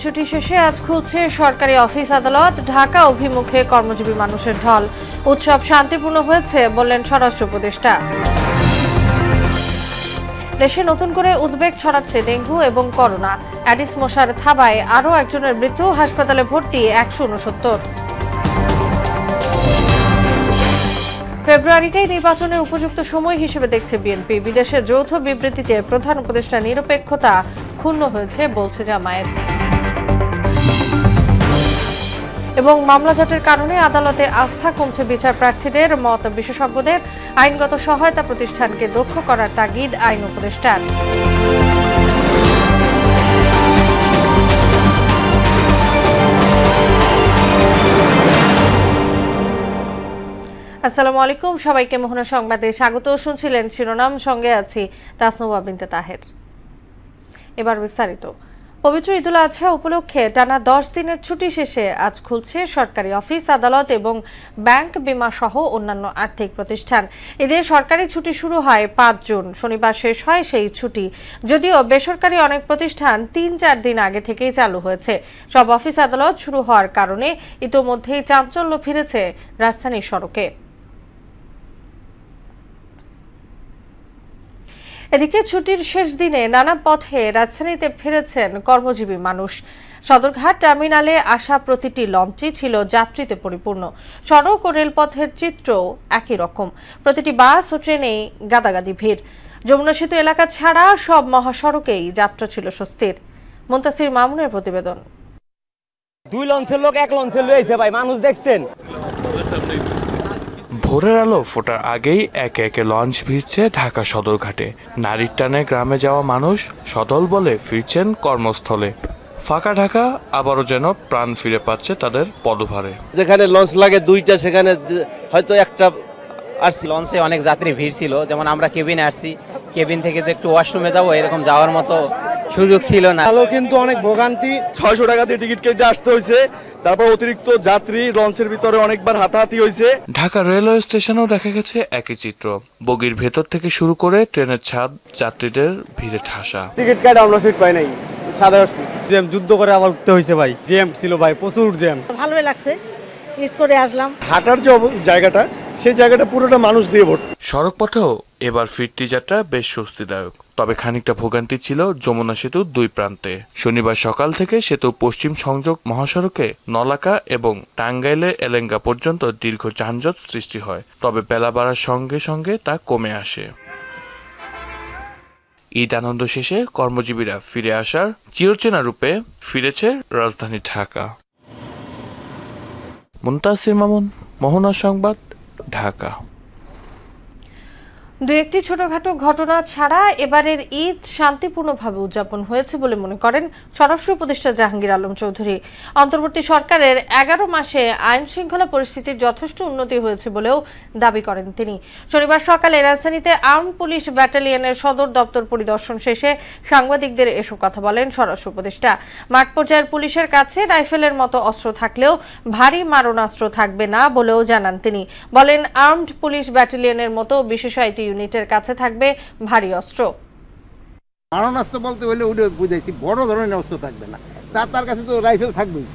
ছুটি শেষে আজ খুলছে সরকারি অফিস আদালত। ঢাকা অভিমুখে কর্মজীবী মানুষের ঢল। উৎসব শান্তিপূর্ণ হয়েছে বললেন স্বরাষ্ট্র উপদেষ্টা। দেশে নতুন করে উদ্বেগ ছড়াচ্ছে ডেঙ্গু এবং করোনা। অ্যাডিস মশার থাবায় আরও একজনের মৃত্যু, হাসপাতালে ভর্তি 169। ফেব্রুয়ারিতেই নির্বাচনের উপযুক্ত সময় হিসেবে দেখছে বিএনপি। বিদেশে যৌথ বিবৃতিতে প্রধান উপদেষ্টা নিরপেক্ষতা ক্ষুণ্ণ হয়েছে বলছে জামায়াত। এবং মামলা জটের কারণে আদালতে আস্থা কমছে বিচার প্রার্থীদের, মত বিশেষজ্ঞদের। আইনগত সহায়তা প্রতিষ্ঠানকে দক্ষ করার তাগিদ আইন উপদেষ্টার। আসসালামু আলাইকুম, সবাইকে মোহনা সংবাদে স্বাগত। শুনছিলেন শিরোনাম, সঙ্গে আছি তাসনুবা বিনতে তাহের। এবার বিস্তারিত। পবিত্র ঈদুল আজহা উপলক্ষে টানা 10 দিনের ছুটি শেষে আজ খুলছে সরকারি অফিস আদালত এবং ব্যাংক, বিমা সহ অন্যান্য আর্থিক প্রতিষ্ঠান। ঈদে সরকারি ছুটি শুরু হয় 5 জুন, শনিবার শেষ হয় সেই ছুটি। যদিও বেসরকারি অনেক প্রতিষ্ঠান 3-4 দিন আগে থেকেই চালু হয়েছে। সব অফিস আদালত শুরু হওয়ার কারণে ইতোমধ্যেই চাঞ্চল্য ফিরেছে রাজধানীর সড়কে। এদিকে ছুটির শেষ দিনে নানা পথে রাজধানীতে ফিরেছেন কর্মজীবী মানুষ। সদরঘাট টার্মিনালে আসা প্রতিটি লঞ্চই ছিল যাত্রীতে পরিপূর্ণ। সড়ক ও রেলপথের চিত্র একই রকম, প্রতিটি বাস ও ট্রেনেই গাদাগাদি ভিড়। যমুনা সেতু এলাকা ছাড়া সব মহাসড়কেই যাত্রা ছিল স্বস্তির। মুনতাসির মামুনের প্রতিবেদন। 2 লঞ্চের লোক 1 লঞ্চে লইছে ভাই, মানুষ দেখছেন। ভোরের আলো ফোটার আগেই একে একে লঞ্চ ভিড়ছে ঢাকা সদরঘাটে। নারীর টানে গ্রামে যাওয়া মানুষ সদল বলে ফিরছেন কর্মস্থলে। ফাঁকা ঢাকা আবারও যেন প্রাণ ফিরে পাচ্ছে তাদের পদভারে। যেখানে লঞ্চ লাগে 2টা, সেখানে হয়তো একটা আসছে। লঞ্চে অনেক যাত্রী ভিড় ছিল, যেমন আমরা কেবিনে আসছি, কেবিন থেকে যে একটু ওয়াশরুমে যাবো এরকম যাওয়ার মতো সুযোগ ছিল না। আলো কিন্তু অনেক ভোগান্তি। 600 টাকা দিয়ে টিকিট কেটে আসতে হয়েছে, তারপর অতিরিক্ত যাত্রী লঞ্চের ভিতরে অনেকবার হাতাহাতি হয়েছে। ঢাকা রেলওয়ে স্টেশনেও দেখা গেছে একই চিত্র। বগির ভেতর থেকে শুরু করে ট্রেনের ছাদ যাত্রীদের ভিড়ে ঠাসা। টিকিট কাটে আমরা সিট পাই নাই, সাদা আসছি। জ্যাম যুদ্ধ করে আবার উঠতে হয়েছে ভাই, জ্যাম ছিল ভাই, প্রচুর জ্যাম। ভালোই লাগছে, ঈদ করে আসলাম। হাঁটার যে জায়গাটা, সেই জায়গাটা পুরোটা মানুষ দিয়ে ভর্তি। সড়ক পথেও এবার ফিরতি যাত্রা বেশ স্বস্তিদায়ক, তবে খানিকটা ভোগান্তি ছিল যমুনা সেতুর 2 প্রান্তে। শনিবার সকাল থেকে সেতু পশ্চিম সংযোগ মহাসড়কে নলাকা এবং টাঙ্গাইলে এলেঙ্গা পর্যন্ত দীর্ঘ যানজট সৃষ্টি হয়, তবে বেলা বাড়ার সঙ্গে সঙ্গে তা কমে আসে। ঈদ আনন্দ শেষে কর্মজীবীরা ফিরে আসার চিরচেনা রূপে ফিরেছে রাজধানী ঢাকা। মুনতাসির মামুন, মোহনা সংবাদ, ঢাকা। দু একটি ছোটখাটো ঘটনা ছাড়া এবারের ঈদ শান্তিপূর্ণভাবে উদযাপন হয়েছে বলে মনে করেন স্বরাষ্ট্র উপদেষ্টা জাহাঙ্গীর আলম চৌধুরী। অন্তর্বর্তী সরকারের 11 মাসে আইন শৃঙ্খলা পরিস্থিতির যথেষ্ট উন্নতি হয়েছে বলেও দাবি করেন তিনি। শনিবার সকালে রাজধানীতে আর্মড পুলিশ ব্যাটালিয়নের সদর দপ্তর পরিদর্শন শেষে সাংবাদিকদের এসব কথা বলেন স্বরাষ্ট্র উপদেষ্টা। মাঠ পর্যায়ের পুলিশের কাছে রাইফেলের মতো অস্ত্র থাকলেও ভারী মারণাস্ত্র থাকবে না বলেও জানান তিনি। বলেন, আর্মড পুলিশ ব্যাটালিয়নের মতো বিশেষায়িত ইউনিটের কাছে থাকবে ভারী অস্ত্র। মারণাস্ত্র বলতে হলে ওটা বুঝাইছি, বড় ধরনের অস্ত্র থাকবে না, তার কাছে তো রাইফেল থাকবেই।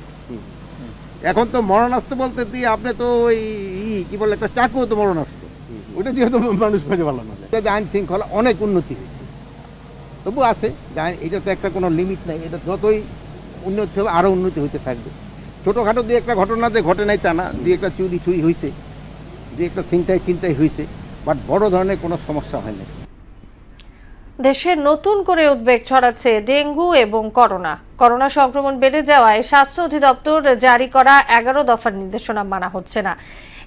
এখন তো মরণাস্ত্র বলতে দিয়ে আপনি তো ওই কি বলে একটা চাকু, তো মরণাস্ত্র, ওটা দিয়ে তো মানুষ খুঁজে ভালো না। আইন শৃঙ্খলা অনেক উন্নতি হয়েছে, তবু আছে, এটা তো একটা কোনো লিমিট নাই। এটা যতই উন্নতি হবে আরও উন্নতি হইতে থাকবে। ছোটোখাটো দিয়ে একটা ঘটনা যে ঘটে নাই তা না, দিয়ে একটা চুরি ছুরি হয়েছে, দিয়ে একটা চিন্তাই হয়েছে, বাট বড় ধরনের কোনো সমস্যা হয়নি। দেশে নতুন করে উদ্বেগ ছড়াচ্ছে ডেঙ্গু এবং করোনা সংক্রমণ বেড়ে যাওয়ায় স্বাস্থ্য অধিদপ্তর জারি করা 11 দফার নির্দেশনা মানা হচ্ছে না।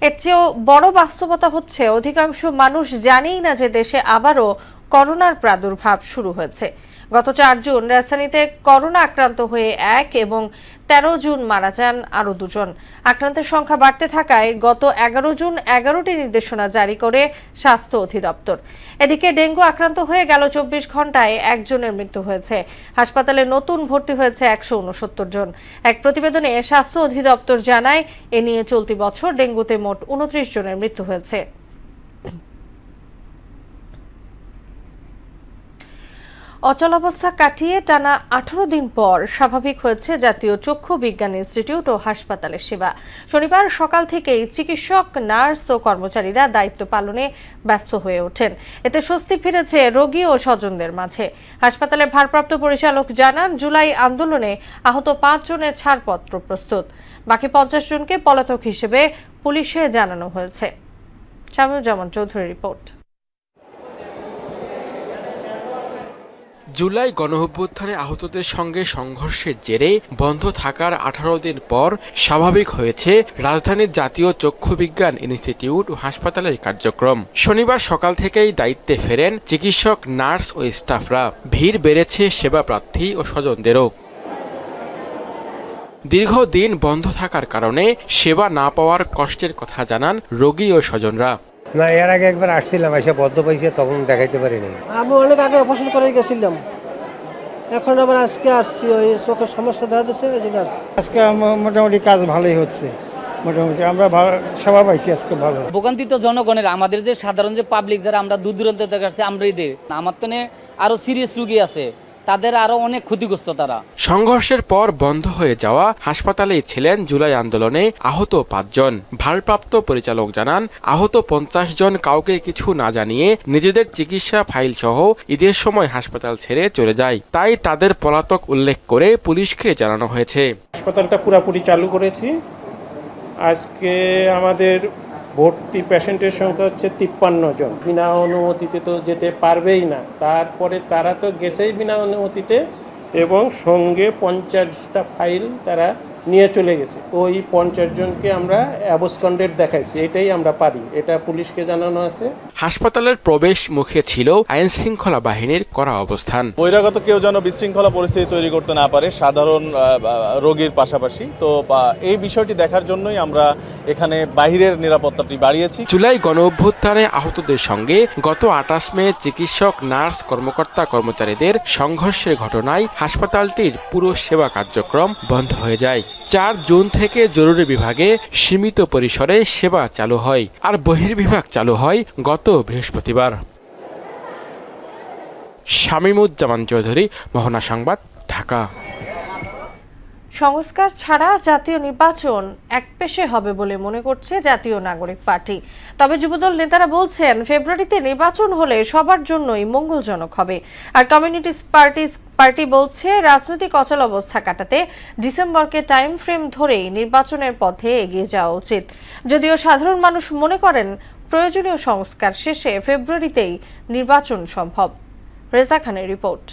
এর চেয়েও বড় বাস্তবতা হচ্ছে অধিকাংশ মানুষ জানেই না যে দেশে আবারও করোনার প্রাদুর্ভাব শুরু হয়েছে। গত 4 জুন রাজধানীতে করোনা আক্রান্ত হয়ে 1 এবং 13 জুন মারা যান আরও 2 জন। আক্রান্তের সংখ্যা বাড়তে থাকায় গত 11 জুন 11টি নির্দেশনা জারি করে স্বাস্থ্য অধিদপ্তর। এদিকে ডেঙ্গু আক্রান্ত হয়ে গেল 24 ঘন্টায় 1 জনের মৃত্যু হয়েছে। হাসপাতালে নতুন ভর্তি হয়েছে 169 জন। এক প্রতিবেদনে স্বাস্থ্য অধিদপ্তর জানায়, এ নিয়ে চলতি বছর ডেঙ্গুতে মোট 29 জনের মৃত্যু হয়েছে। অচলাবস্থা কাটিয়ে টানা 18 দিন পর স্বাভাবিক হয়েছে জাতীয় চক্ষু বিজ্ঞান ইনস্টিটিউট ও হাসপাতালের সেবা। শনিবার সকাল থেকেই চিকিৎসক, নার্স ও কর্মচারীরা দায়িত্ব পালনে ব্যস্ত হয়ে ওঠেন। এতে স্বস্তি ফিরেছে রোগী ও স্বজনদের মাঝে। হাসপাতালের ভারপ্রাপ্ত পরিচালক জানান, জুলাই আন্দোলনে আহত 5 জনের ছাড়পত্র প্রস্তুত। বাকি 50 জনকে পলাতক হিসেবে পুলিশে জানানো হয়েছে। শামীউজ্জামান চৌধুরীর রিপোর্ট। জুলাই গণঅভ্যুত্থানে আহতদের সঙ্গে সংঘর্ষের জেরে বন্ধ থাকার 18 দিন পর স্বাভাবিক হয়েছে রাজধানীর জাতীয় চক্ষু বিজ্ঞান ইনস্টিটিউট ও হাসপাতালের কার্যক্রম। শনিবার সকাল থেকেই দায়িত্বে ফেরেন চিকিৎসক, নার্স ও স্টাফরা। ভিড় বেড়েছে সেবা প্রার্থী ও স্বজনদেরও। দীর্ঘদিন বন্ধ থাকার কারণে সেবা না পাওয়ার কষ্টের কথা জানান রোগী ও স্বজনরা। না, এর আগে একবার আসছিলাম, এসে বদ্ধ পাইছে, তখন দেখাইতে পারিনি। আমি অনেক আগে অপারেশন করে গেছিলাম, এখন আবার আজকে আসছি, ওই চোখের সমস্যা দেখা দিচ্ছে, এই জন্য আসছি। আজকে মোটামুটি কাজ ভালোই হচ্ছে, মোটামুটি আমরা সেবা পাইছি আজকে ভালো। ভোগান্তি তো জনগণের, আমাদের যে সাধারণ যে পাবলিক যারা আমরা দূর দূরান্ত থেকে আসছে, আমরা আমার তো আরো সিরিয়াস রোগী আছে, তাদের আরো অনেক ক্ষতিগ্রস্ত তারা। সংঘর্ষের পর বন্ধ হয়ে যাওয়া হাসপাতালেই ছিলেন জুলাই আন্দোলনে আহত 5 জন। ভারপ্রাপ্ত পরিচালক জানান, আহত 50 জন কাউকে কিছু না জানিয়ে নিজেদের চিকিৎসা ফাইল সহ ঈদের সময় হাসপাতাল ছেড়ে চলে যায়। তাই তাদের পলাতক উল্লেখ করে পুলিশকে জানানো হয়েছে। হাসপাতালটা পুরোপুরি চালু করেছি। আজকে আমাদের ভর্তি পেশেন্টের সংখ্যা হচ্ছে 53 জন। বিনা অনুমতিতে তো যেতে পারবেই না, তারপরে তারা তো গেছেই বিনা অনুমতিতে, এবং সঙ্গে 50টা ফাইল তারা নিয়ে চলে গেছে। ওই 50 জনকে আমরা অ্যাবসকন্ডেড দেখাইছি, এটাই আমরা পারি, এটা পুলিশকে জানানো আছে। হাসপাতালের প্রবেশ মুখে ছিল আইন শৃঙ্খলা বাহিনীর কড়া অবস্থান। বহিরাগত কেউ যেন বিশৃঙ্খলা পরিস্থিতি তৈরি করতে না পারে সাধারণ রোগীর পাশাপাশি। তো এই বিষয়টি দেখার জন্যই আমরা এখানে বাহিরের নিরাপত্তাটি বাড়িয়েছি। জুলাই গণঅভ্যুত্থানে আহতদের সঙ্গে গত 28 মে চিকিৎসক, নার্স, কর্মকর্তা, কর্মচারীদের সংঘর্ষের ঘটনায় হাসপাতালটির পুরো সেবা কার্যক্রম বন্ধ হয়ে যায়। 4 জুন থেকে জরুরি বিভাগে সীমিত পরিসরে সেবা চালু হয়, আর বহির্বিভাগ চালু হয় গত বৃহস্পতিবার। শামীমুজ্জামান চৌধুরী, মোহনা সংবাদ, ঢাকা। সংস্কার ছাড়া জাতীয় নির্বাচন একপেশে হবে বলে মনে করছে জাতীয় নাগরিক পার্টি। তবে যুবদল নেতারা বলছেন, ফেব্রুয়ারিতে নির্বাচন হলে সবার জন্যই মঙ্গলজনক হবে। আর কমিউনিস্ট পার্টি বলছে, রাজনৈতিক অচল অবস্থা কাটাতে ডিসেম্বরকে টাইম ফ্রেম ধরেই নির্বাচনের পথে এগিয়ে যাওয়া উচিত। যদিও সাধারণ মানুষ মনে করেন, প্রয়োজনীয় সংস্কার শেষে ফেব্রুয়ারিতেই নির্বাচন সম্ভব। রেজা খানের রিপোর্ট।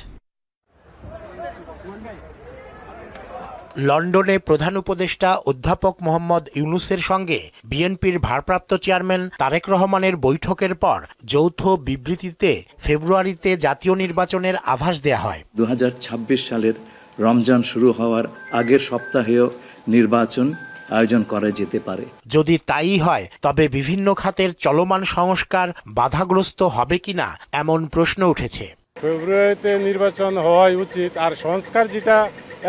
লন্ডনে প্রধান উপদেষ্টা অধ্যাপক মোহাম্মদ ইউনূসের সঙ্গে বিএনপির ভারপ্রাপ্ত চেয়ারম্যান তারেক রহমানের বৈঠকের পর যৌথ বিবৃতিতে ফেব্রুয়ারিতে জাতীয় নির্বাচনের আভাস দেয়া হয়। 2026 সালের রমজান শুরু হওয়ার আগের সপ্তাহেও নির্বাচন আয়োজন করা যেতে পারে। যদি তাই হয়, তবে বিভিন্ন খাতের চলমান সংস্কার বাধাগ্রস্ত হবে কিনা এমন প্রশ্ন উঠেছে। ফেব্রুয়ারিতে নির্বাচন হওয়াই উচিত, আর সংস্কার যেটা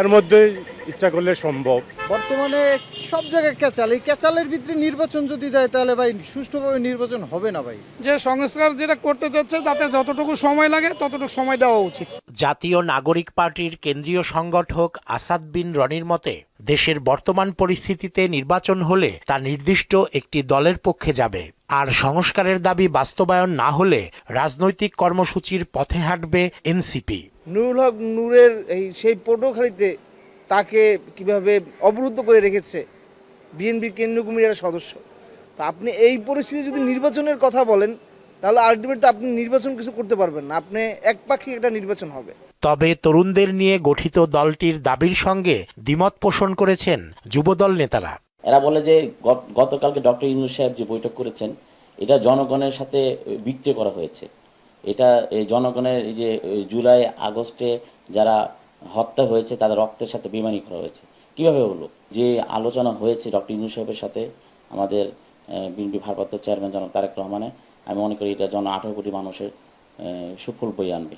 এর মধ্যেই ইচ্ছা করলে সম্ভব। বর্তমানে সব জায়গায় ক্যাচাল, এই ক্যাচালের ভিতরে নির্বাচন যদি দেয়, তাহলে ভাই সুষ্ঠুভাবে নির্বাচন হবে না ভাই। যে সংস্কার যেটা করতে চাচ্ছে, তাতে যতটুকু সময় লাগে ততটুকু সময় দেওয়া উচিত। জাতীয় নাগরিক পার্টির কেন্দ্রীয় সংগঠক আসাদ বিন রনির মতে, দেশের বর্তমান পরিস্থিতিতে নির্বাচন হলে তা নির্দিষ্ট একটি দলের পক্ষে যাবে, আর সংস্কারের দাবি বাস্তবায়ন না হলে রাজনৈতিক কর্মসূচির পথে হাঁটবে এনসিপি। নুরুল হক নূরের সেই পটুয়াখালীতে তাকে কিভাবে অবরুদ্ধ করে রেখেছে বিএনপির কেন্দ্রীয় কমিটির সদস্য। তো আপনি এই পরিস্থিতিতে যদি নির্বাচনের কথা বলেন, তাহলে আলটিমেটলি আপনি নির্বাচন কিছু করতে পারবেন না, আপনি একপাক্ষিক একটা নির্বাচন হবে। তবে তরুণদের নিয়ে গঠিত দলটির দাবির সঙ্গে দ্বিমত পোষণ করেছেন যুবদল নেতারা। এরা বলে যে গতকালকে ডক্টর ইউনূস সাহেব যে বৈঠক করেছেন, এটা জনগণের সাথে বিক্রি করা হয়েছে। এটা জনগণের এই যে জুলাই আগস্টে যারা হত্যা হয়েছে, তাদের রক্তের সাথে বেইমানি করা হয়েছে। কিভাবে হলো? যে আলোচনা হয়েছে ডক্টর ইউনূস সাহেবের সাথে আমাদের বিএনপি ভারপ্রাপ্ত চেয়ারম্যান জনাব তারেক রহমানের, আমি মনে করি এটা 18 কোটি মানুষের সুফল বয়ে আনবে।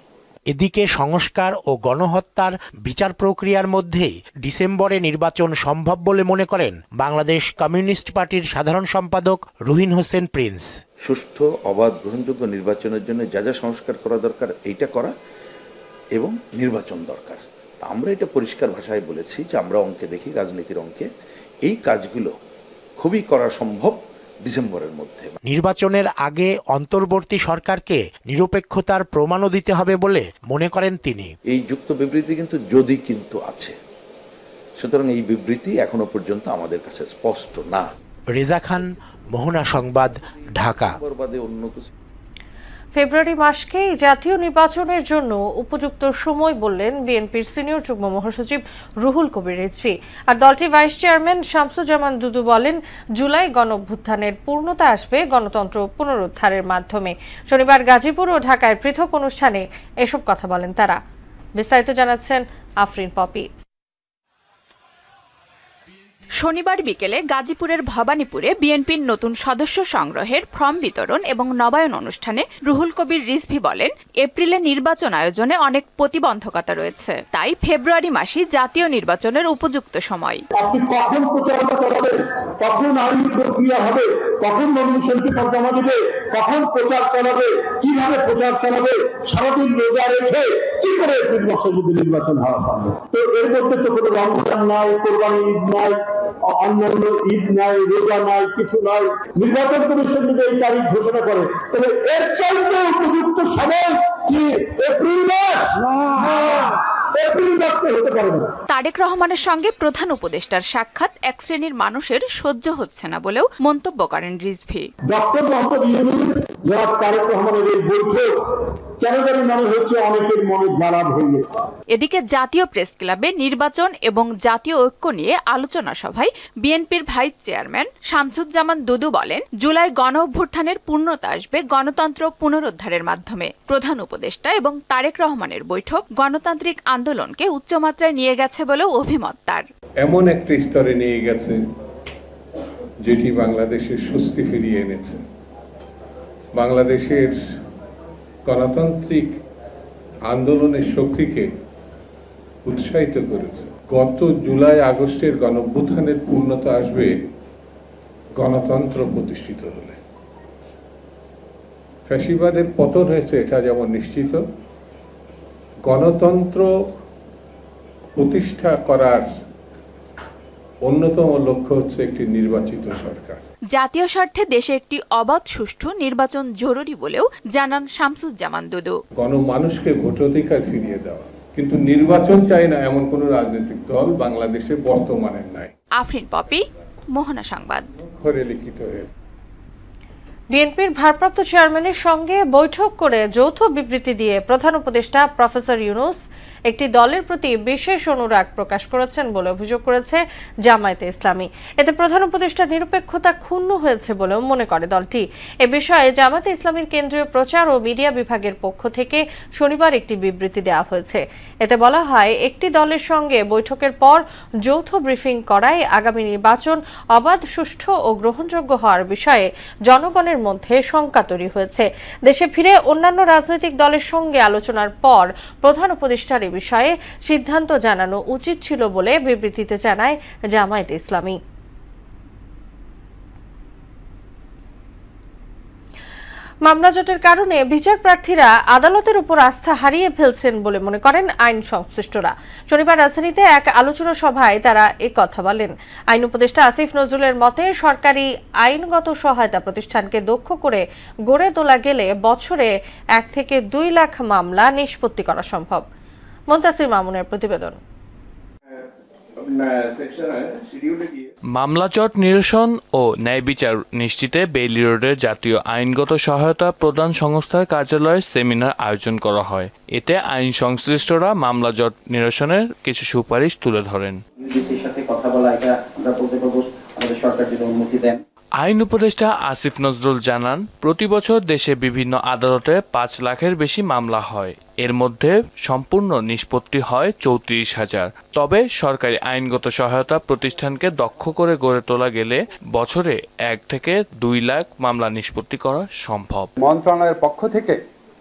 এদিকে সংস্কার ও গণহত্যার বিচার প্রক্রিয়ার মধ্যেই ডিসেম্বরে নির্বাচন সম্ভব বলে মনে করেন বাংলাদেশ কমিউনিস্ট পার্টির সাধারণ সম্পাদক রুহিন হোসেন প্রিন্স। সুষ্ঠু, অবাধ, গ্রহণযোগ্য নির্বাচনের জন্য যা যা সংস্কার করা দরকার এইটা করা, এবং নির্বাচন দরকার। আমরা এটা পরিষ্কার ভাষায় বলেছি যে আমরা অঙ্কে দেখি, রাজনীতির অঙ্কে এই কাজগুলো খুবই করা সম্ভব ডিসেম্বরের মধ্যে। নির্বাচনের আগে অন্তর্বর্তী সরকারকে নিরপেক্ষতার প্রমাণও দিতে হবে বলে মনে করেন তিনি। এই যুক্ত বিবৃতি কিন্তু যদি কিন্তু আছে, সুতরাং এই বিবৃতি এখনো পর্যন্ত আমাদের কাছে স্পষ্ট না। রেজা খান, মোহনা সংবাদ, ঢাকা। ফেব্রুয়ারি মাসকেই জাতীয় নির্বাচনের জন্য উপযুক্ত সময় বললেন বিএনপির সিনিয়র যুগ্ম মহাসচিব রুহুল কবির রিজভী। আর দলটির ভাইস চেয়ারম্যান শামসুজ্জামান দুদু বলেন, জুলাই গণঅভ্যুত্থানের পূর্ণতা আসবে গণতন্ত্র পুনরুদ্ধারের মাধ্যমে। শনিবার গাজীপুর ও ঢাকায় পৃথক অনুষ্ঠানে এসব কথা বলেন তারা। বিস্তারিত জানাচ্ছেন আফরিন পপি। শনিবার বিকেলে গাজীপুরের ভবানীপুরে বিএনপির নতুন সদস্য সংগ্রহের ফর্ম বিতরণ এবং নবায়ন অনুষ্ঠানে রুহুল কবির রিজভী বলেন, এপ্রিলে নির্বাচন আয়োজনে অনেক প্রতিবন্ধকতা রয়েছে, তাই ফেব্রুয়ারি মাসই জাতীয় নির্বাচনের উপযুক্ত সময়। আপনি কখন প্রচারণা চালাবেন, কখন আইনি প্রক্রিয়া হবে, কখন নমিনেশনটি জমা দেবে, কখন প্রচার চালাবে, কিভাবে প্রচার চালাবে, সারাদিন রোজা রেখে কি করে এপ্রিল মাসের মধ্যে নির্বাচন হওয়া সম্ভব? তো এর মধ্যে তো কোনো রমজান নাই, কোরবানি ঈদ নাই, অন্যান্য ঈদ নাই, রোজা নাই, কিছু নাই। নির্বাচন কমিশন যদি এই তারিখ ঘোষণা করে, তাহলে এর চাইতে উপযুক্ত সময় কি এপ্রিল মাস? তারেক রহমানের সঙ্গে প্রধান উপদেষ্টার সাক্ষাৎ এক শ্রেণীর মানুষের সহ্য হচ্ছে না বলেও মন্তব্য করেন রিজভী। ডক্টর মোহাম্মদ ইউনূস যারা তারেক রহমানের এই বৈঠক কেন জানি মনে হচ্ছে অনেকের মনে জ্বালা হয়ে গেছে। এদিকে জাতীয় প্রেস ক্লাবে নির্বাচন এবং জাতীয় ঐক্য নিয়ে আলোচনা সভায় বিএনপির ভাইস চেয়ারম্যান শামসুজ্জামান দুদু বলেন, জুলাই গণ অভ্যুত্থানের পূর্ণতা আসবে গণতন্ত্র পুনরুদ্ধারের মাধ্যমে। প্রধান উপদেষ্টা এবং তারেক রহমানের বৈঠক গণতান্ত্রিক আন্দোলনকে উচ্চমাত্রায় নিয়ে গেছে বলেও অভিমত তার। এমন একটা স্তরে নিয়ে গেছে যেটি বাংলাদেশের স্বস্তি ফিরিয়ে এনেছে, বাংলাদেশের গণতান্ত্রিক আন্দোলনের শক্তিকে উৎসাহিত করেছে। গত জুলাই আগস্টের গণঅভ্যুত্থানের পূর্ণতা আসবে গণতন্ত্র প্রতিষ্ঠিত হলে। ফ্যাসিবাদের পতন হয়েছে এটা যেমন নিশ্চিত, গণতন্ত্র প্রতিষ্ঠা করার অন্যতম লক্ষ্য হচ্ছে একটি নির্বাচিত সরকার। জাতীয় স্বার্থে দেশে একটি অবাধ সুষ্ঠু নির্বাচন জরুরি বলেও জানান শামসুজ্জামান দুদু। গণমানুষকে ভোটাধিকার ফিরিয়ে দেওয়া, কিন্তু নির্বাচন চাই না এমন কোন রাজনৈতিক দল বাংলাদেশে বর্তমানে নাই। আফরিন পপি, মোহনা সংবাদ। লিখিত বিএনপির ভারপ্রাপ্ত চেয়ারম্যানের সঙ্গে বৈঠক করে যৌথ বিবৃতি দিয়ে প্রধান উপদেষ্টা প্রফেসর ইউনূস একটি দলের প্রতি বিশেষ অনুরাগ প্রকাশ করেছেন বলে অভিযোগ করেছে জামায়াতে ইসলামী। এতে প্রধান উপদেষ্টার নিরপেক্ষতা ক্ষুণ্ণ হয়েছে বলেও মনে করে দলটি। এ বিষয়ে জামায়াতে ইসলামীর কেন্দ্রীয় প্রচার ও মিডিয়া বিভাগের পক্ষ থেকে শনিবার একটি বিবৃতি দেওয়া হয়েছে। এতে বলা হয়, একটি দলের সঙ্গে বৈঠকের পর যৌথ ব্রিফিং করায় আগামী নির্বাচন অবাধ, সুষ্ঠু ও গ্রহণযোগ্য হওয়ার বিষয়ে জনগণের মধ্যে শঙ্কা তৈরি হয়েছে। দেশে ফিরে অন্যান্য রাজনৈতিক দলের সঙ্গে আলোচনার পর প্রধান উপদেষ্টার এ বিষয়ে সিদ্ধান্ত জানানো উচিত ছিল বলে বিবৃতিতে জানায় জামায়াতে ইসলামী। মামলা জটের কারণে বিচার প্রার্থীরা আদালতের উপর আস্থা হারিয়ে ফেলছেন বলে মনে করেন আইন সংশ্লিষ্টরা। শনিবার রাজধানীতে এক আলোচনা সভায় তারা কথা বলেন। আইন উপদেষ্টা আসিফ নজরুলের মতে, সরকারি আইনগত সহায়তা প্রতিষ্ঠানকে দক্ষ করে গড়ে তোলা গেলে বছরে 1 থেকে 2 লাখ মামলা নিষ্পত্তি করা সম্ভব। মুনতাসির মামুনের প্রতিবেদন। মামলা জট নিরসন ও ন্যায় বিচার নিশ্চিতে বেইলি রোডের জাতীয় আইনগত সহায়তা প্রদান সংস্থার কার্যালয়ে সেমিনার আয়োজন করা হয়। এতে আইন সংশ্লিষ্টরা মামলা জট নিরসনের কিছু সুপারিশ তুলে ধরেন। আইন উপদেষ্টা আসিফ নজরুল জানান, প্রতি বছর দেশে বিভিন্ন আদালতে 5 লাখের বেশি মামলা হয়। এর মধ্যে সম্পূর্ণ নিষ্পত্তি হয় 34,000। তবে সরকারি আইনগত সহায়তা প্রতিষ্ঠানকে দক্ষ করে গড়ে তোলা গেলে বছরে 1 থেকে 2 লাখ মামলা নিষ্পত্তি করা সম্ভব। মন্ত্রণালয়ের পক্ষ থেকে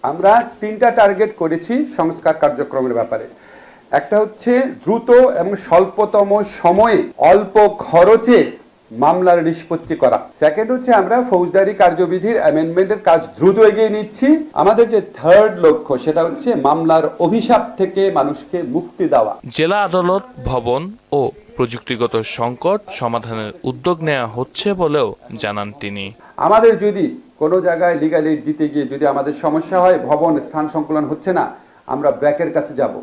আমরা 3টা টার্গেট করেছি সংস্কার কার্যক্রমের ব্যাপারে। একটা হচ্ছে দ্রুত এবং স্বল্পতম সময়ে অল্প খরচে মামলার নিষ্পত্তি করা। সেকেন্ড হচ্ছে আমরা ফৌজদারি কার্যবিধির অ্যামেন্ডমেন্টের কাজ দ্রুত এগিয়ে নিচ্ছি। আমাদের যে থার্ড লক্ষ্য সেটা হচ্ছে মামলার অভিশাপ থেকে মানুষকে মুক্তি দেওয়া। জেলা আদালত ভবন ও প্রযুক্তিগত সংকট সমাধানের উদ্যোগ নেওয়া হচ্ছে বলেও জানান তিনি। আমাদের যদি কোনো জায়গায় লিগ্যাল এইড দিতে গিয়ে যদি আমাদের সমস্যা হয়, ভবন স্থান সংকুলন হচ্ছে না, আমরা ব্র্যাকের কাছে যাব,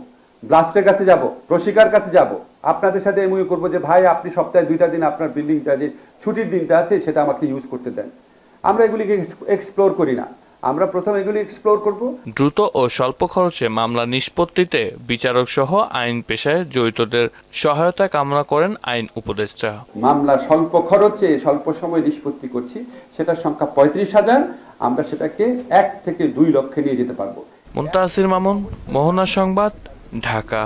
ব্লাস্টের কাছে যাব, প্রশিকার কাছে যাব, আপনাদের সাথে এমনি করবো যে ভাই আপনি সপ্তাহে 2টা দিন আপনার বিল্ডিংটা যে ছুটির দিনটা আছে সেটা আমাকে ইউজ করতে দেন। আমরা এগুলিকে এক্সপ্লোর করি না, আমরা প্রথম এগুলি এক্সপ্লোর করব। দ্রুত ও স্বল্প খরচে মামলা নিষ্পত্তিতে বিচারক সহ আইন পেশায় জড়িতদের সহায়তা কামনা করেন আইন উপদেষ্টা। মামলা স্বল্প খরচে স্বল্প সময় নিষ্পত্তি করছি, সেটার সংখ্যা 35,000, আমরা সেটাকে 1 থেকে 2 লক্ষে নিয়ে যেতে পারবো। মুনতাসির মামুন, মোহনা সংবাদ, ঢাকা।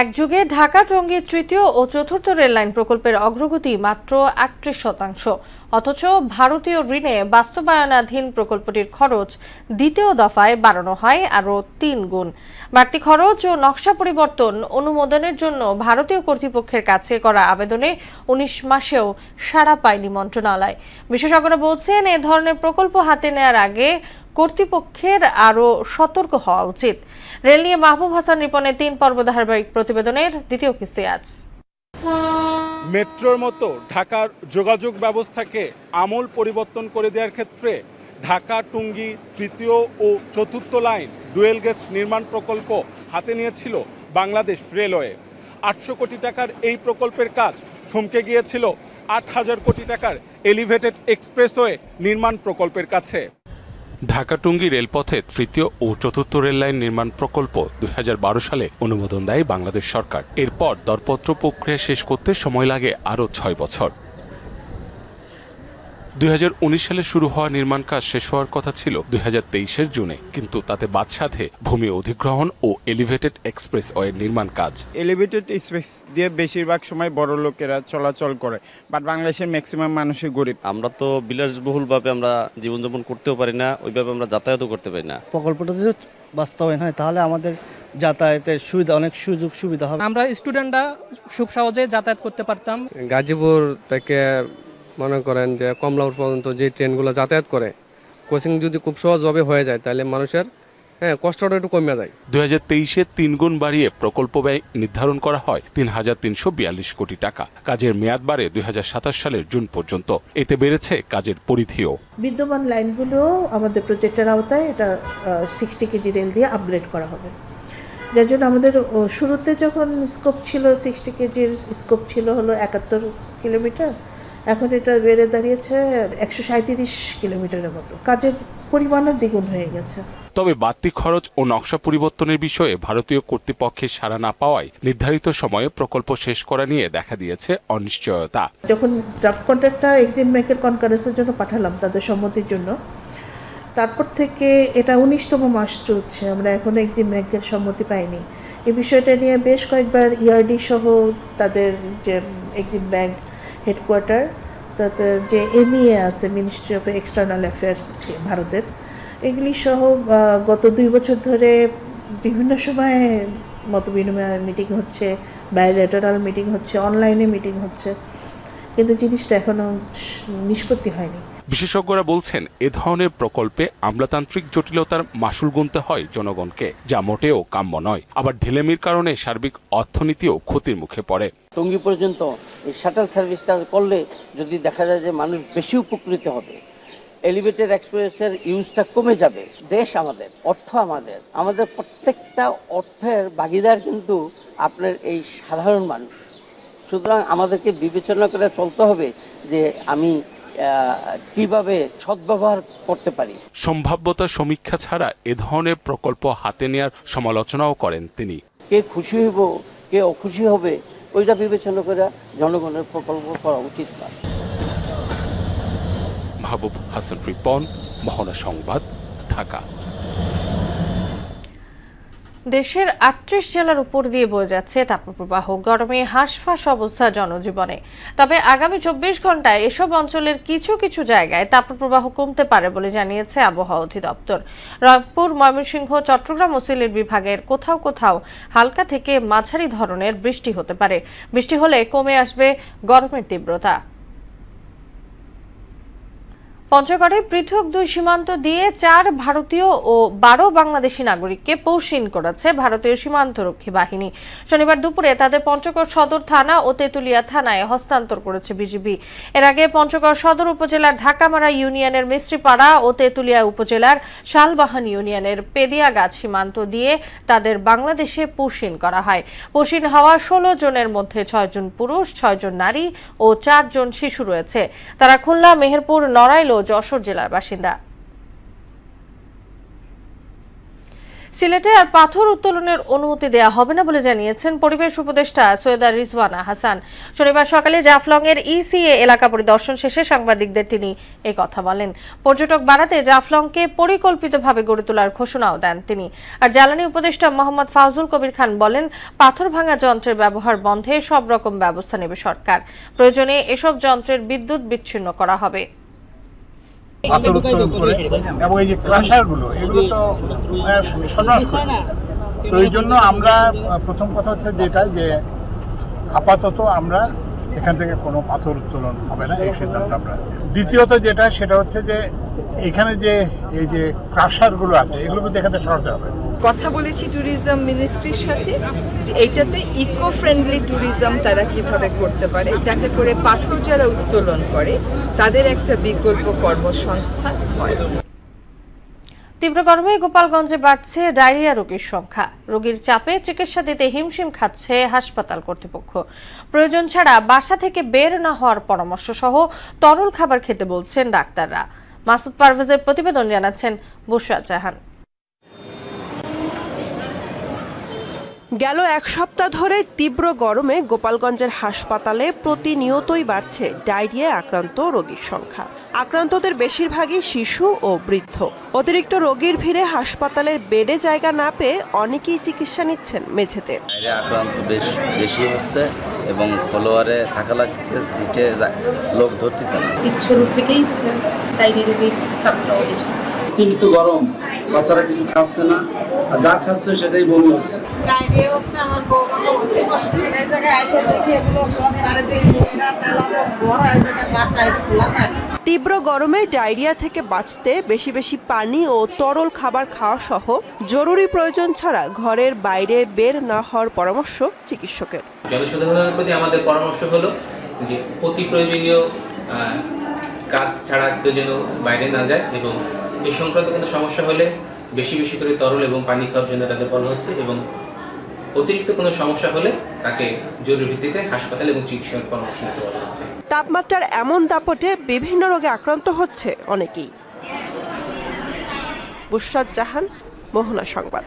একযুগে ঢাকা টঙ্গী তৃতীয় ও চতুর্থ রেললাইন প্রকল্পের অগ্রগতি মাত্র 38%, অথচ ভারতীয় ঋণে বাস্তবায়নাধীন প্রকল্পটির খরচ দ্বিতীয় দফায় বাড়ানো হয় আরও 3 গুণ। বাড়তি খরচ ও নকশা পরিবর্তন অনুমোদনের জন্য ভারতীয় কর্তৃপক্ষের কাছে করা আবেদনে 19 মাসেও সাড়া পায়নি মন্ত্রণালয়। বিশেষজ্ঞরা বলছেন, এ ধরনের প্রকল্প হাতে নেওয়ার আগে কর্তৃপক্ষের আরও সতর্ক হওয়া উচিত। রেল নিয়ে মাহবুব হাসান রিপনের 3 পর্ব ধারাবাহিক প্রতিবেদনের দ্বিতীয় কিস্তি আজ। মেট্রোর মতো ঢাকার যোগাযোগ ব্যবস্থাকে আমূল পরিবর্তন করে দেওয়ার ক্ষেত্রে ঢাকা টুঙ্গী তৃতীয় ও চতুর্থ লাইন ডুয়েল গেজ নির্মাণ প্রকল্প হাতে নিয়েছিল বাংলাদেশ রেলওয়ে। 800 কোটি টাকার এই প্রকল্পের কাজ থমকে গিয়েছিল 8,000 কোটি টাকার এলিভেটেড এক্সপ্রেসওয়ে নির্মাণ প্রকল্পের কাছে। ঢাকা টুঙ্গী রেলপথে তৃতীয় ও চতুর্থ রেল লাইন নির্মাণ প্রকল্প 2012 সালে অনুমোদন দেয় বাংলাদেশ সরকার। এরপর দরপত্র প্রক্রিয়া শেষ করতে সময় লাগে আরও 6 বছর। 2019 সালে শুরু হওয়া নির্মাণ কাজ শেষ হওয়ার কথা ছিল 2023-এর জুনে, কিন্তু তাতে বাদ সাধে ভূমি অধিগ্রহণ ও এলিভেটেড এক্সপ্রেসওয়ে নির্মাণ কাজ। এলিভেটেড এক্সপ্রেস দিয়ে বেশিরভাগ সময় বড় লোকেরা চলাচল করে, বাট বাংলাদেশের ম্যাক্সিমাম মানুষই গরিব। আমরা তো বিলাসবহুলভাবে আমরা জীবনযাপন করতেও পারি না, ওইভাবে আমরা যাতায়াতও করতে পারি না। প্রকল্পটা যদি বাস্তবায়ন হয় তাহলে আমাদের যাতায়াতের সুবিধা, অনেক সুযোগ সুবিধা হবে। আমরা স্টুডেন্টরা খুব সহজে যাতায়াত করতে পারতাম। গাজীপুর থেকে মনে করেন যে কমলাপুর পর্যন্ত যে ট্রেনগুলো যাতায়াত করে, কোচিং যদি খুব সহজভাবে হয়ে যায় তাহলে মানুষের কষ্টটা একটু কমে যায়। 2023-এ 3 গুণ বাড়িয়ে প্রকল্প ব্যয় নির্ধারণ করা হয় 3,342 কোটি টাকা। কাজের মেয়াদ বাড়ে 2027 সালের জুন পর্যন্ত। এতে বেড়েছে কাজের পরিধিও। বিদ্যমান লাইনগুলো আমাদের প্রজেক্টের আওতায় এটা 60 কেজি রেল দিয়ে আপগ্রেড করা হবে, যার জন্য আমাদের শুরুতে যখন স্কোপ ছিল 60 কেজির স্কোপ ছিল হলো 71 কিলোমিটার, এখন এটা বেড়ে দাঁড়িয়েছে 137 কিলোমিটারের মতো। কাজের পরিমাণও দ্বিগুণ হয়ে গেছে। তবে বাড়তি খরচ ও নকশা পরিবর্তনের বিষয়ে ভারতীয় কর্তৃপক্ষের সাড়া না পাওয়ায় নির্ধারিত সময়ে প্রকল্প শেষ করা নিয়ে দেখা দিয়েছে অনিশ্চয়তা। যখন ড্রাফট কন্ট্রাক্টটা এক্সিম ব্যাংকের কনকারেন্সের জন্য পাঠালাম তাদের সম্মতির জন্য, তারপর থেকে এটা 19তম মাস চলছে, আমরা এখনো এক্সিম ব্যাংকের সম্মতি পাইনি। এই বিষয়টা নিয়ে বেশ কয়েকবার ইআরডি সহ তাদের যে এক্সিম ব্যাংক হেডকোয়ার্টার, তাদের যে এমইএ আছে মিনিস্ট্রি অফ এক্সটার্নাল অ্যাফেয়ার্স ভারতের, এগুলি সহ গত 2 বছর ধরে বিভিন্ন সময়ে মতবিনিময় মিটিং হচ্ছে, বায়োলেটারাল মিটিং হচ্ছে, অনলাইনে মিটিং হচ্ছে, কিন্তু জিনিসটা এখনো নিষ্পত্তি হয়নি। বিশেষজ্ঞরা বলছেন, এ ধরনের প্রকল্পে আমলাতান্ত্রিক জটিলতার মাসুল গুনতে হয় জনগণকে, যা মোটেও কাম্য নয়। আবার ঢিলেমির কারণে সার্বিক অর্থনীতিও ক্ষতির মুখে পড়ে। টঙ্গী পর্যন্ত এই শাটল সার্ভিসটা করলে যদি দেখা যায় যে মানুষ বেশি উপকৃত হবে, এলিভেটেড এক্সপ্রেসের ইউজটা কমে যাবে। দেশ আমাদের, অর্থ আমাদের, আমাদের প্রত্যেকটা অর্থের ভাগিদার কিন্তু আপনার এই সাধারণ মানুষ। সুতরাং আমাদেরকে বিবেচনা করে চলতে হবে যে আমি কিভাবে সদ্ব্যবহার করতে পারি। সম্ভাব্যতা সমীক্ষা ছাড়া এ ধরনের প্রকল্প হাতে নেওয়ার সমালোচনাও করেন তিনি। কে খুশি হইব, কে অখুশি হবে, ওইটা বিবেচনা করে জনগণের প্রকল্প করা উচিত না। মাহবুব হাসান রিপন, মোহনা সংবাদ, ঢাকা। দেশের ৩৮ জেলার উপর দিয়ে বয়ে যাচ্ছে তাপপ্রবাহ, গরমে হাঁসফাঁস অবস্থা জনজীবনে। তবে আগামী ২৪ ঘন্টায় এসব অঞ্চলের কিছু কিছু জায়গায় তাপপ্রবাহ কমতে পারে বলে জানিয়েছে আবহাওয়া অধিদপ্তর। রংপুর, ময়মনসিংহ, চট্টগ্রাম ও সিলেট বিভাগের কোথাও কোথাও হালকা থেকে মাঝারি ধরনের বৃষ্টি হতে পারে। বৃষ্টি হলে কমে আসবে গরমের তীব্রতা। পঞ্চগড়ে পৃথক ২ সীমান্ত দিয়ে ৪ ভারতীয় ও ১২ বাংলাদেশি নাগরিককে পৌঁছিন করেছে ভারতীয় সীমান্তরক্ষী বাহিনী। শনিবার দুপুরে তাদের পঞ্চগড় সদর থানা ও তেঁতুলিয়া থানায় হস্তান্তর করেছে বিজিবি। এর আগে পঞ্চগড় সদর উপজেলার ঢাকামারা ইউনিয়নের মিস্ত্রিপাড়া ও তেঁতুলিয়া উপজেলার শালবাহান ইউনিয়নের পেদিয়াগাছ সীমান্ত দিয়ে তাদের বাংলাদেশে পৌঁছিন করা হয়। পৌঁছিন হওয়া ১৬ জনের মধ্যে ৬ জন পুরুষ, ৬ জন নারী ও ৪ জন শিশু রয়েছে। তারা খুলনা, মেহেরপুর, নড়াইল ও যশোর জেলার বাসিন্দা। সিলেটে আর পাথর উত্তোলনের অনুমতি দেয়া হবে না বলে জানিয়েছেন পরিবেশ উপদেষ্টা সৈয়দা রিজওয়ানা হাসান। শনিবার সকালে জাফলং এর ইসিএ এলাকা পরিদর্শন শেষে সাংবাদিকদের তিনি এই কথা বলেন। পর্যটক বাড়াতে জাফলংকে পরিকল্পিতভাবে গড়ে তোলার ঘোষণাও দেন তিনি। আর জ্বালানি উপদেষ্টা মোহাম্মদ ফাউজুল কবির খান বলেন, পাথর ভাঙা যন্ত্রের ব্যবহার বন্ধে সব রকম ব্যবস্থা নেবে সরকার। প্রয়োজনে এসব যন্ত্রের বিদ্যুৎ বিচ্ছিন্ন করা হবে। পাথর উত্তোলন করে এবং এই যে ক্রাশারগুলো, এগুলো তো সর্বনাশ করে। তো এই জন্য আমরা প্রথম কথা হচ্ছে যেটা, যে আপাতত আমরা এখান থেকে কোনো পাথর উত্তোলন হবে না, এই সিদ্ধান্ত আমরা। দ্বিতীয়ত যেটা, সেটা হচ্ছে যে এখানে যে এই যে ক্রাশারগুলো আছে, এগুলো কিন্তু এখান থেকে সরাতে হবে। কথা বলেছি ট্যুরিজম মিনিস্ট্রির সাথে যে এইটাতে ইকো ফ্রেন্ডলি ট্যুরিজম তারা কিভাবে করতে পারে, যাতে করে পাথর যারা উত্তোলন করে তাদের একটা বিকল্প কর্মসংস্থান হয়। তীব্র গরমে গোপালগঞ্জে বাড়ছে ডায়রিয়া রোগীর সংখ্যা। রোগীর চাপে চিকিৎসা দিতে হিমশিম খাচ্ছে হাসপাতাল কর্তৃপক্ষ। প্রয়োজন ছাড়া বাসা থেকে বের না হওয়ার পরামর্শ সহ তরল খাবার খেতে বলছেন ডাক্তাররা। মাসুদ পারভেজের প্রতিবেদন জানাচ্ছেন বুশরা জাহান। গেল এক সপ্তাহ ধরে তীব্র গরমে গোপালগঞ্জের হাসপাতালে প্রতিনিয়তই বাড়ছে ডায়রিয়া আক্রান্ত রোগীর সংখ্যা। আক্রান্তদের বেশিরভাগই শিশু ও বৃদ্ধ। অতিরিক্ত রোগীর ভিড়ে হাসপাতালের বেডে জায়গা না পেয়ে অনেকেই চিকিৎসা নিচ্ছেন মেঝেতে। ডায়রিয়া আক্রান্ত বেশি হচ্ছে এবং ফলোয়ারে থাকা লাগছে, সিটে লোক ধরতেছে না। শুরু থেকেই ডায়রিয়া রোগীর চাপটাও বেশি। কিন্তু গরম, বাচ্চারা কিছু খাচ্ছে না, আর যা খাচ্ছে সেটাই বমি হচ্ছে। ডায়রিয়া হচ্ছে, আমার বউকে ভর্তি করছে। এই জায়গায় এসে দেখি এগুলো সব চারিদিকে নোংরা, তেলাপোকা ভরা, এই জায়গায় বাসায় খোলা থাকে। তীব্র গরমে ডায়রিয়া থেকে বাঁচতে বেশি বেশি পানি ও তরল খাবার খাওয়া সহ জরুরি প্রয়োজন ছাড়া ঘরের বাইরে বের না হওয়ার পরামর্শ চিকিৎসকের। জনসাধারণের প্রতি আমাদের পরামর্শ হলো যে অতি প্রয়োজনীয় কাজ ছাড়া কেউ যেন বাইরে না যায়, এবং এই সংক্রান্ত কোনো সমস্যা হলে বেশি বেশি করে তরল এবং পানি খাওয়ার জন্য তাদের বলা হচ্ছে, এবং অতিরিক্ত কোনো সমস্যা হলে তাকে জরুরি ভিত্তিতে হাসপাতাল এবং চিকিৎসার পরামর্শ নিতে বলা হচ্ছে। তাপমাত্রার এমন দাপটে বিভিন্ন রোগে আক্রান্ত হচ্ছে অনেকেই। বুশরা জাহান, মোহনা সংবাদ।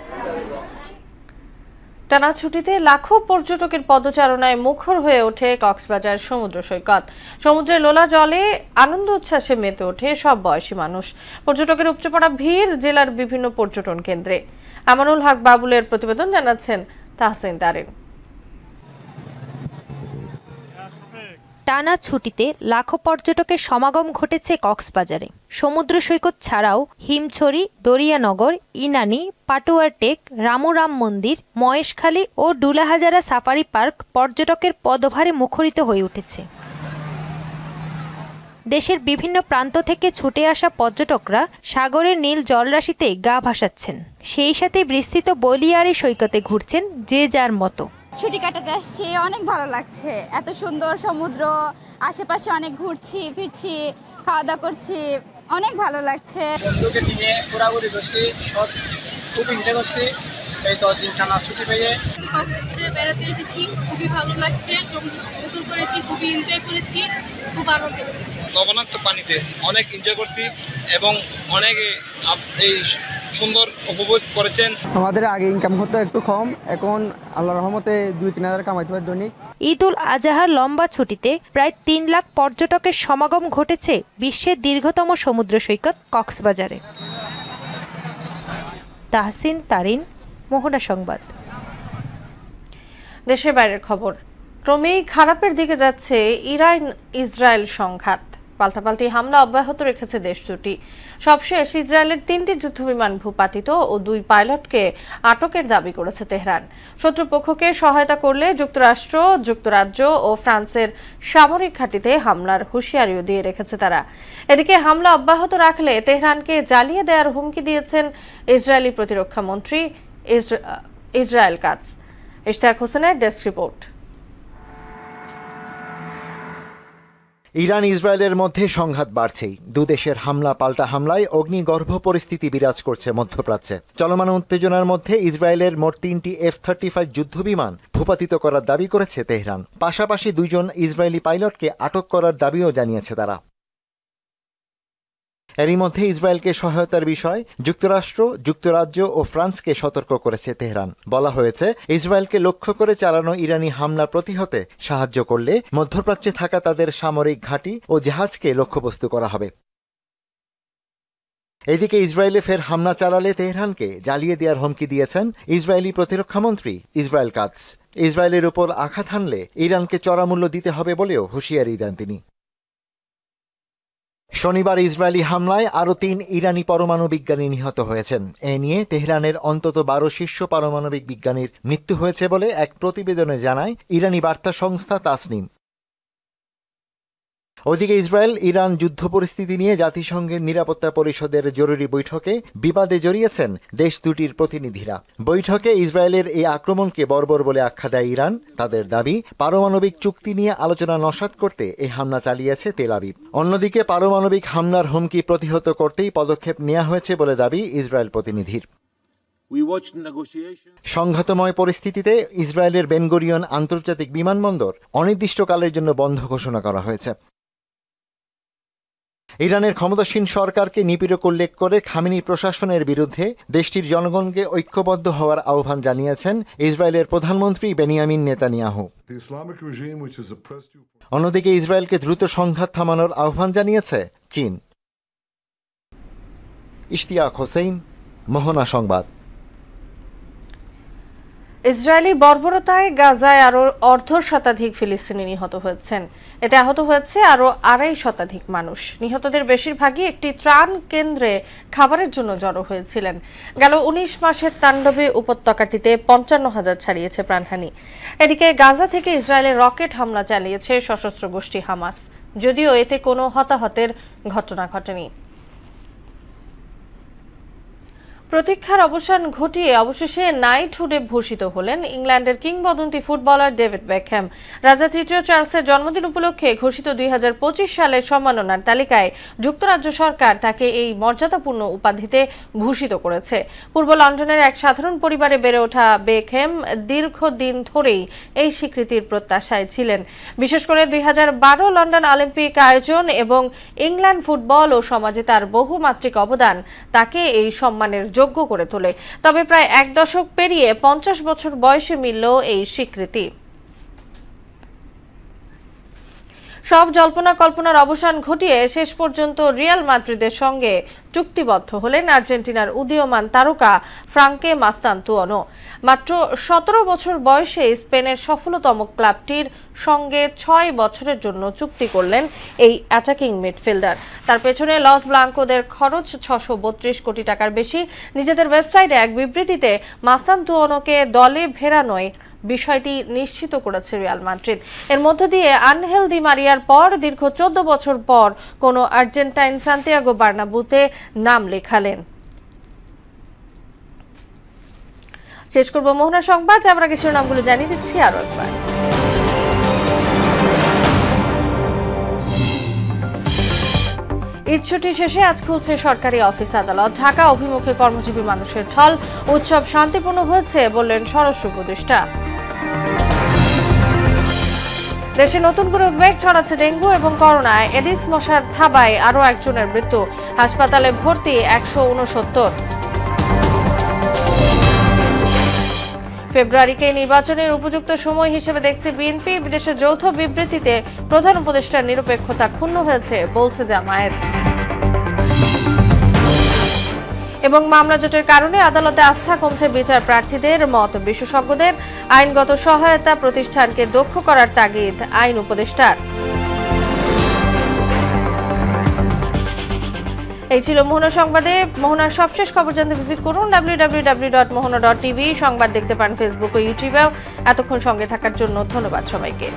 টানা ছুটিতে লাখো পর্যটকের পদচারণায় মুখর হয়ে ওঠে কক্সবাজার সমুদ্র সৈকত। সমুদ্রে লোলা জলে আনন্দ উচ্ছ্বাসে মেতে ওঠে সব বয়সী মানুষ। পর্যটকের উপচে পড়া ভিড় জেলার বিভিন্ন পর্যটন কেন্দ্রে। আমানুল হক বাবুলের প্রতিবেদন জানাচ্ছেন তাহসিন তারিন। টানা ছুটিতে লাখো পর্যটকের সমাগম ঘটেছে কক্সবাজারে। সমুদ্র সৈকত ছাড়াও হিমছড়ি, দরিয়ানগর, ইনানি, পাটুয়ার টেক, রামুরাম মন্দির, মহেশখালী ও ডুলাহাজারা সাফারি পার্ক পর্যটকের পদভারে মুখরিত হয়ে উঠেছে। দেশের বিভিন্ন প্রান্ত থেকে ছুটে আসা পর্যটকরা সাগরের নীল জলরাশিতে গা ভাসাচ্ছেন। সেই সাথে বিস্তৃত বলিয়ারি সৈকতে ঘুরছেন যে যার মতো। ছুটি কাটাতে আসছি, অনেক ভালো লাগছে। এত সুন্দর সমুদ্র, আশেপাশে অনেক ঘুরছি ফিরছি, খাওয়া দাওয়া করছি, অনেক ভালো লাগছে। বন্ধুকে নিয়ে ঘোরাঘুরি করছি, সব খুব এনজয় করছি। এই 10 দিন টানা ছুটি পেয়ে কক্সবাজারে বেড়াতে এসেছি, খুবই ভালো লাগছে। সমুদ্রে গোসল করেছি, খুবই এনজয় করেছি, খুব আনন্দ করেছি। লবণাক্ত পানিতে অনেক এনজয় করছি এবং অনেকে এই সুন্দর উপভোগ করেছেন। আমাদের আগে ইনকাম হতো একটু কম, এখন আল্লাহর রহমতে 2-3 হাজার কামাইতে পারি দৈনিক। ঈদ উল আজহার লম্বা ছুটিতে প্রায় 3 লাখ পর্যটকের সমাগম ঘটেছে বিশ্বের দীর্ঘতম সমুদ্র সৈকত কক্সবাজারে। তাহসিন তারিন, মোহনা সংবাদ। দেশের বাইরের খবর, ক্রমেই খারাপের দিকে যাচ্ছে ইরান ইসরায়েল সংঘাত। পাল্টাপাল্টি হামলা অব্যাহত রেখেছে দেশ দুটি। সবশেষ ইসরায়েলের 3টি যুদ্ধবিমান ভূপাতিত ও 2 পাইলটকে আটকের দাবি করেছে তেহরান। শত্রুপক্ষকে সহায়তা করলে যুক্তরাষ্ট্র, যুক্তরাজ্য ও ফ্রান্সের সামরিক ঘাঁটিতে হামলার হুঁশিয়ারিও দিয়ে রেখেছে তারা। এদিকে হামলা অব্যাহত রাখলে তেহরানকে জ্বালিয়ে দেওয়ার হুমকি দিয়েছেন ইসরায়েলি প্রতিরক্ষা মন্ত্রী ইসরায়েল কাটজ। ইশতিয়াক হোসেনের ডেস্ক রিপোর্ট। ইরান ইসরায়েলের মধ্যে সংঘাত বাড়ছেই। দুদেশের হামলা পাল্টা হামলায় অগ্নিগর্ভ পরিস্থিতি বিরাজ করছে মধ্যপ্রাচ্যে। চলমান উত্তেজনার মধ্যে ইসরায়েলের মোট 3টি F-35 যুদ্ধবিমান ভূপাতিত করার দাবি করেছে তেহরান। পাশাপাশি 2 জন ইসরায়েলি পাইলটকে আটক করার দাবিও জানিয়েছে তারা। এরই মধ্যে ইসরায়েলকে সহায়তার বিষয়ে যুক্তরাষ্ট্র, যুক্তরাজ্য ও ফ্রান্সকে সতর্ক করেছে তেহরান। বলা হয়েছে, ইসরায়েলকে লক্ষ্য করে চালানো ইরানি হামলা প্রতিহতে সাহায্য করলে মধ্যপ্রাচ্যে থাকা তাদের সামরিক ঘাঁটি ও জাহাজকে লক্ষ্যবস্তু করা হবে। এদিকে ইসরায়েলে ফের হামলা চালালে তেহরানকে জ্বালিয়ে দেওয়ার হুমকি দিয়েছেন ইসরায়েলি প্রতিরক্ষামন্ত্রী ইসরায়েল কাটজ। ইসরায়েলের উপর আঘাত হানলে ইরানকে চড়া মূল্য দিতে হবে বলেও হুঁশিয়ারি দেন তিনি। শনিবার ইসরায়েলি হামলায় আরও 3 ইরানি পরমাণু বিজ্ঞানী নিহত হয়েছেন। এ নিয়ে তেহরানের অন্তত 12 শীর্ষ পারমাণবিক বিজ্ঞানীর মৃত্যু হয়েছে বলে এক প্রতিবেদনে জানায় ইরানি বার্তা সংস্থা তাসনিম। ওদিকে ইসরায়েল ইরান যুদ্ধ পরিস্থিতি নিয়ে জাতিসংঘের নিরাপত্তা পরিষদের জরুরি বৈঠকে বিবাদে জড়িয়েছেন দেশ দুটির প্রতিনিধিরা। বৈঠকে ইসরায়েলের এই আক্রমণকে বর্বর বলে আখ্যা দেয় ইরান। তাদের দাবি, পারমাণবিক চুক্তি নিয়ে আলোচনা নস্যাৎ করতে এই হামলা চালিয়েছে তেল আবিব। অন্যদিকে পারমাণবিক হামলার হুমকি প্রতিহত করতেই পদক্ষেপ নেওয়া হয়েছে বলে দাবি ইসরায়েল প্রতিনিধির। সংঘাতময় পরিস্থিতিতে ইসরায়েলের বেনগুরিয়ন আন্তর্জাতিক বিমানবন্দর অনির্দিষ্টকালের জন্য বন্ধ ঘোষণা করা হয়েছে। ইরানের ক্ষমতাসীন সরকারকে নিপীড়ক উল্লেখ করে খামেনি প্রশাসনের বিরুদ্ধে দেশটির জনগণকে ঐক্যবদ্ধ হওয়ার আহ্বান জানিয়েছেন ইসরায়েলের প্রধানমন্ত্রী বেনিয়ামিন নেতানিয়াহু। অন্যদিকে ইসরায়েলকে দ্রুত সংঘাত থামানোর আহ্বান জানিয়েছে চীন। ইশতিয়াক হোসেন, মোহনা সংবাদ। ইসরায়েলি বর্বরতায় গাজায় আরো 1.5 শতাধিক ফিলিস্তিনি নিহত হয়েছেন। এতে আহত হয়েছে আরো 2.5 শতাধিক মানুষ। নিহতদের বেশিরভাগই একটি ত্রাণ কেন্দ্রে খাবারের জন্য জড়ো হয়েছিলেন। গেল 19 মাসের তাণ্ডবে উপত্যকাটিতে 55,000 ছাড়িয়েছে প্রাণহানি। এদিকে গাজা থেকে ইসরায়েলের রকেট হামলা চালিয়েছে সশস্ত্র গোষ্ঠী হামাস, যদিও এতে কোনো হতাহতের ঘটনা ঘটেনি। প্রতীক্ষার অবসান ঘটিয়ে অবশেষে নাইটহুডে ভূষিত হলেন ইংল্যান্ডের কিংবদন্তি ফুটবলার ডেভিড বেকহ্যাম। রাজা তৃতীয় চার্লসের জন্মদিন উপলক্ষে ঘোষিত 2025 সালের সম্মাননার তালিকায় যুক্তরাজ্য সরকার তাকে এই মর্যাদাপূর্ণ উপাধিতে ভূষিত করেছে। পূর্ব লন্ডনের এক সাধারণ পরিবারে বেড়ে ওঠা বেকহ্যাম দীর্ঘদিন ধরেই এই স্বীকৃতির প্রত্যাশায় ছিলেন। বিশেষ করে 2012 লন্ডন অলিম্পিক আয়োজন এবং ইংল্যান্ড ফুটবল ও সমাজে তার বহুমাত্রিক অবদান তাকে এই সম্মানের যোগ্য করে তোলে। তবে প্রায় 1 দশক পেরিয়ে 50 বছর বয়সে মিলল এই স্বীকৃতি। সব জল্পনা কল্পনার অবসান ঘটিয়ে শেষ পর্যন্ত রিয়াল মাদ্রিদের সঙ্গে চুক্তিবদ্ধ হলেন আর্জেন্টিনার উদীয়মান তারকা ফ্রাঙ্কে মাস্তান্তুয়ানো। মাত্র 17 বছর বয়সে স্পেনের সফলতম ক্লাবটির সঙ্গে 6 বছরের জন্য চুক্তি করলেন এই অ্যাটাকিং মিডফিল্ডার। তার পেছনে লস ব্লাঙ্কোদের খরচ 632 কোটি টাকার বেশি। নিজেদের ওয়েবসাইটে এক বিবৃতিতে মাস্তান্তুয়ানোকে দলে ফেরানোয় বিষয়টি নিশ্চিত করেছে রিয়াল মাদ্রিদ। এর মধ্য দিয়ে আনহেল দি মারিয়ার পর দীর্ঘ 14 বছর পর কোনো আর্জেন্টাইন সান্তিয়াগো বার্নাব্যুতে নাম লেখালেন। শেষ করব মোহনা সংবাদ, যাবার আগে শিরোনামগুলো জানিয়ে দিচ্ছি আরো একবার। ঈদ ছুটি শেষে আজ খুলছে সরকারি অফিস আদালত। ঢাকা অভিমুখে কর্মজীবী মানুষের ঢল। উৎসব শান্তিপূর্ণ হয়েছে বললেন স্বরাষ্ট্র উপদেষ্টা। দেশে নতুন করে উদ্বেগ ছড়াচ্ছে ডেঙ্গু এবং করোনায়। এডিস মশার থাবায় আরও একজনের মৃত্যু। হাসপাতালে ভর্তি 169। ফেব্রুয়ারিকে নির্বাচনের উপযুক্ত সময় হিসেবে দেখছে বিএনপি। বিদেশে যৌথ বিবৃতিতে প্রধান উপদেষ্টার নিরপেক্ষতা ক্ষুণ্ণ হয়েছে বলছে জামায়াত। এবং মামলা জটের কারণে আদালতে আস্থা কমছে বিচার প্রার্থীদের মত বিশেষজ্ঞদের। আইনগত সহায়তা প্রতিষ্ঠানকে দক্ষ করার তাগিদ আইন উপদেষ্টার। এই ছিল মোহনা সংবাদে। মোহনার সবশেষ খবর জানতে ভিজিট করুন www.mohona.tv। সংবাদ দেখতে পান ফেসবুক ও ইউটিউবেও। এতক্ষণ সঙ্গে থাকার জন্য ধন্যবাদ সবাইকে।